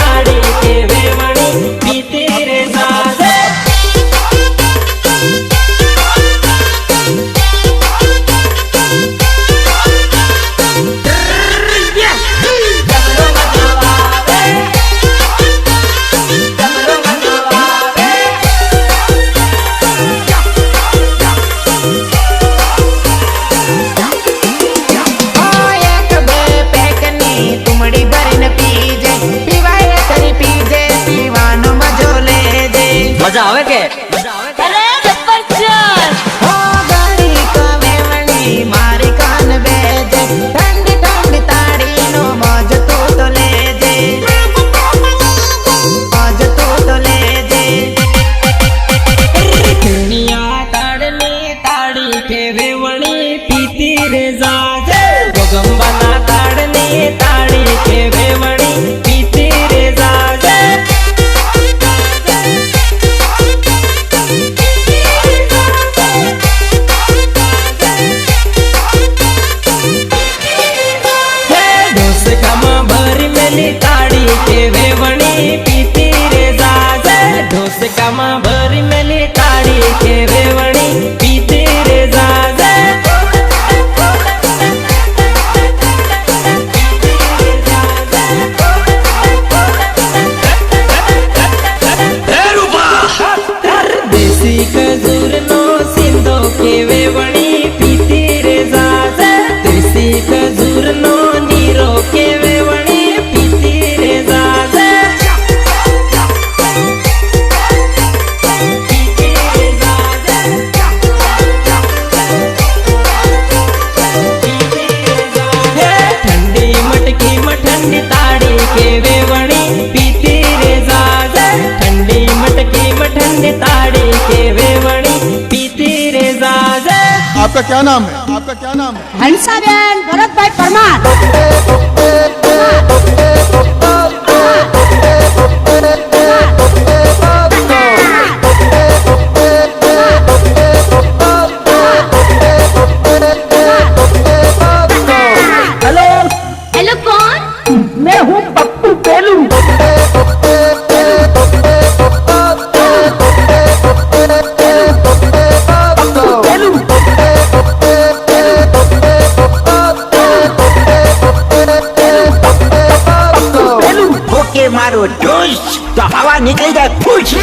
ताड़ी के वेवणी पीती रे साजे। मजा आवे के अरे जबरदस्त हो गाड़ी का वेवणी मारी कान बेजे ठंडी ठंडी ताड़ी नो मौज तो ले जे मौज तो ले जे दुनिया ताड़नी ताड़ी के वेवणी पीती रे साजे। गोगंबना ताड़नी ताड़ी के वेवणी पीती रे साजे। ताड़ी के वेवणी पीती रे साजे। ढोसका मां भरी मेली ताड़ी के वेवणी पीती रे साजे। देसी खजूर नो सिंधो के वेवणी पीती रे साजे। देसी खजूर नो नीरो के वेवणी पीती रे साजे। पीती रे साजे। पीती रे साजे। ठंडी मटकी में ठंडी ताड़ी के वेवणी पीती रे साजे। ठंडी मटकी में ठंडी ताड़ी के वेवणी पीती रे साजे। आपका क्या नाम है? आपका क्या नाम है? हंसाबेन भरत भाई परमार। हेलो हेलो कौन? मैं हूँ पप्पू पेलू। मारो जोश तो हवा निकल जाए कुछ